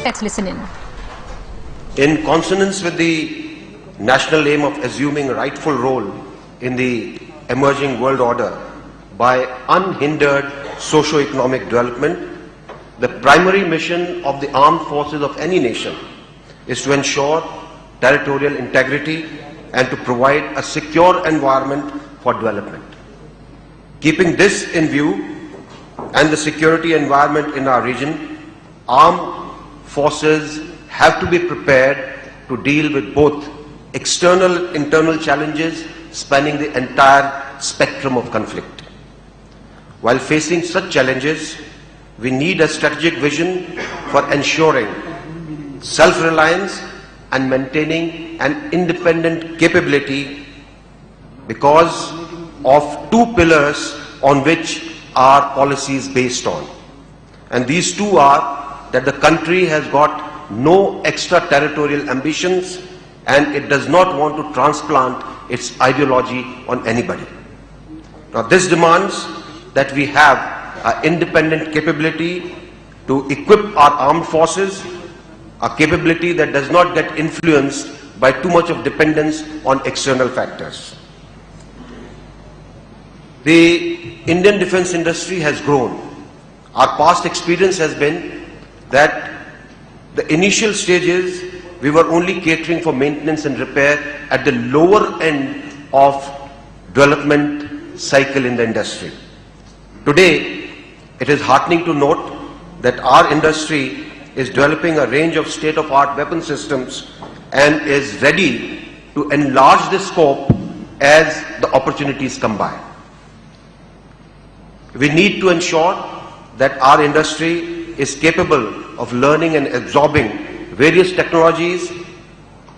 Let's listen in. In consonance with the national aim of assuming a rightful role in the emerging world order by unhindered socio-economic development, the primary mission of the armed forces of any nation is to ensure territorial integrity and to provide a secure environment for development. Keeping this in view and the security environment in our region, armed forces have to be prepared to deal with both external and internal challenges spanning the entire spectrum of conflict. While facing such challenges, we need a strategic vision for ensuring self-reliance and maintaining an independent capability because of two pillars on which our policy is based on. And these two are that the country has got no extraterritorial ambitions and it does not want to transplant its ideology on anybody. Now this demands that we have an independent capability to equip our armed forces, a capability that does not get influenced by too much of dependence on external factors. The Indian defense industry has grown. Our past experience has been that the initial stages we were only catering for maintenance and repair at the lower end of development cycle in the industry. Today, it is heartening to note that our industry is developing a range of state-of-the-art weapon systems and is ready to enlarge the scope as the opportunities come by. We need to ensure that our industry is capable of learning and absorbing various technologies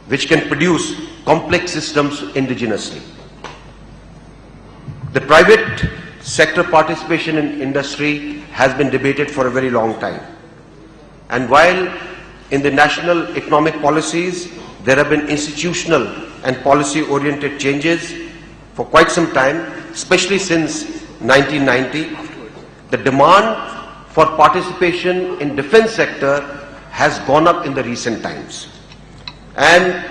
which can produce complex systems indigenously. The private sector participation in industry has been debated for a very long time. And while in the national economic policies there have been institutional and policy-oriented changes for quite some time, especially since 1990, the demand for participation in defense sector has gone up in the recent times. And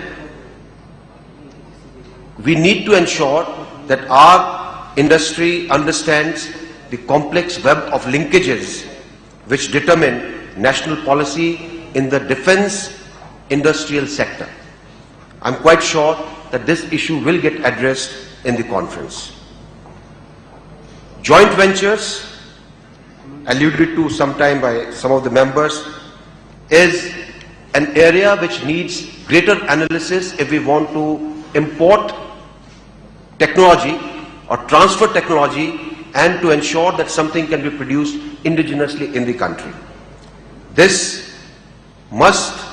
we need to ensure that our industry understands the complex web of linkages which determine national policy in the defense industrial sector. I'm quite sure that this issue will get addressed in the conference. Joint ventures, alluded to sometime by some of the members, is an area which needs greater analysis if we want to import technology or transfer technology and to ensure that something can be produced indigenously in the country. This must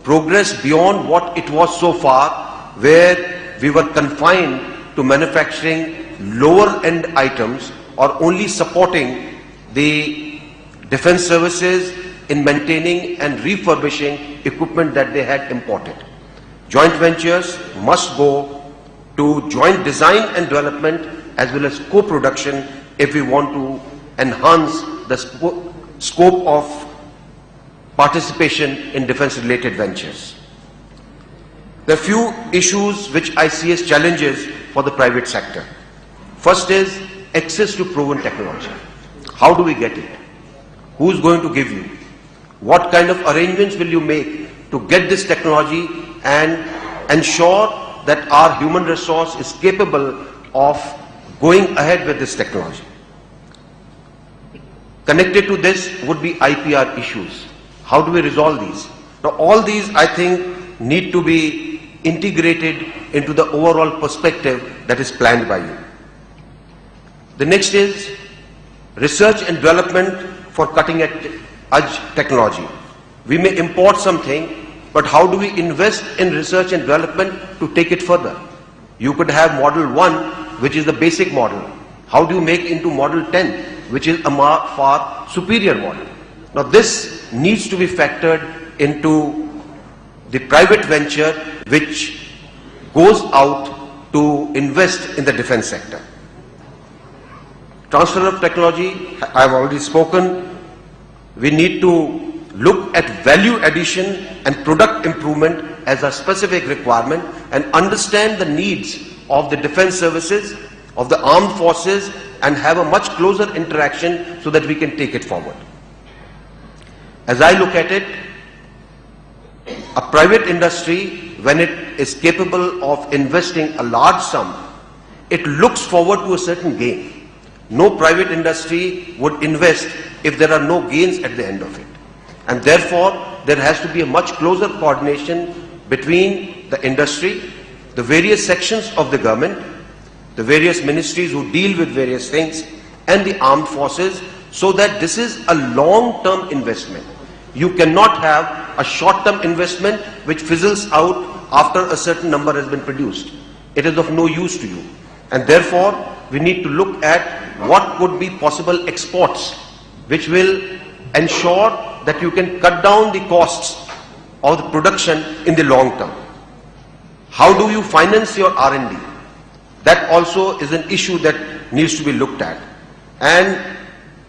progress beyond what it was so far, where we were confined to manufacturing lower end items or only supporting the defense services in maintaining and refurbishing equipment that they had imported. Joint ventures must go to joint design and development as well as co-production if we want to enhance the scope of participation in defense-related ventures. There are few issues which I see as challenges for the private sector. First is access to proven technology. How do we get it? Who is going to give you? What kind of arrangements will you make to get this technology and ensure that our human resource is capable of going ahead with this technology? Connected to this would be IPR issues. How do we resolve these? Now all these, I think, need to be integrated into the overall perspective that is planned by you. The next is research and development for cutting-edge technology. We may import something, but how do we invest in research and development to take it further? You could have model 1, which is the basic model. How do you make into model 10, which is a far superior model? Now this needs to be factored into the private venture which goes out to invest in the defense sector. Transfer of technology, I have already spoken. We need to look at value addition and product improvement as a specific requirement and understand the needs of the defense services, of the armed forces, and have a much closer interaction so that we can take it forward. As I look at it, a private industry, when it is capable of investing a large sum, it looks forward to a certain gain. No private industry would invest if there are no gains at the end of it. And therefore, there has to be a much closer coordination between the industry, the various sections of the government, the various ministries who deal with various things, and the armed forces, so that this is a long-term investment. You cannot have a short-term investment which fizzles out after a certain number has been produced. It is of no use to you. And therefore, we need to look at what could be possible exports which will ensure that you can cut down the costs of the production in the long term. How do you finance your R&D? That also is an issue that needs to be looked at. And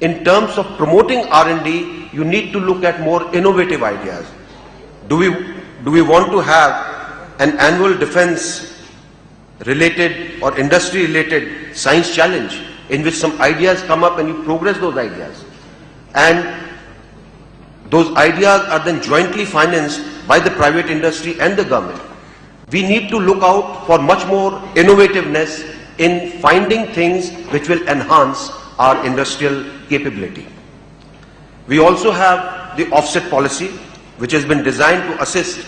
in terms of promoting R&D, you need to look at more innovative ideas. Do we want to have an annual defense related or industry related science challenge in which some ideas come up and you progress those ideas, and those ideas are then jointly financed by the private industry and the government? We need to look out for much more innovativeness in finding things which will enhance our industrial capability. We also have the offset policy, which has been designed to assist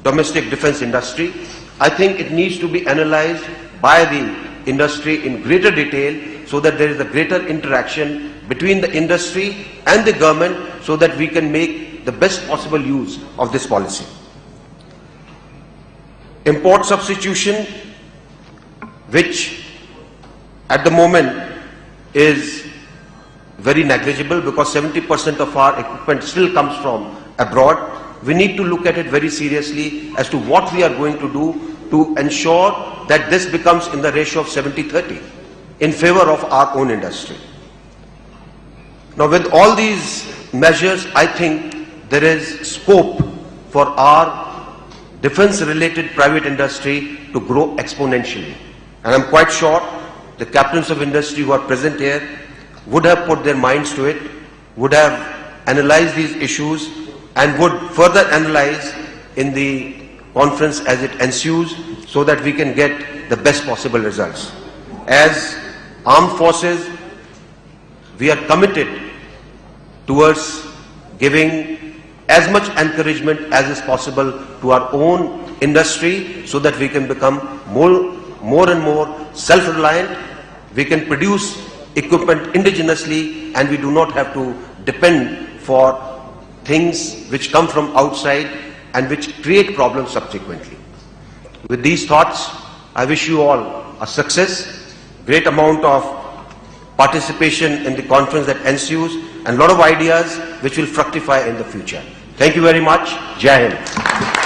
domestic defense industry. I think it needs to be analyzed by the industry in greater detail so that there is a greater interaction between the industry and the government so that we can make the best possible use of this policy. Import substitution, which at the moment is very negligible because 70% of our equipment still comes from abroad. We need to look at it very seriously as to what we are going to do to ensure that this becomes in the ratio of 70-30 in favor of our own industry. Now, with all these measures, I think there is scope for our defense-related private industry to grow exponentially. And I'm quite sure the captains of industry who are present here would have put their minds to it, would have analyzed these issues, and would further analyze in the conference as it ensues so that we can get the best possible results. As armed forces, we are committed towards giving as much encouragement as is possible to our own industry so that we can become more and more self-reliant. We can produce equipment indigenously and we do not have to depend for things which come from outside and which create problems subsequently. With these thoughts, I wish you all a success, great amount of participation in the conference that ensues, and a lot of ideas which will fructify in the future. Thank you very much. Jai Hind.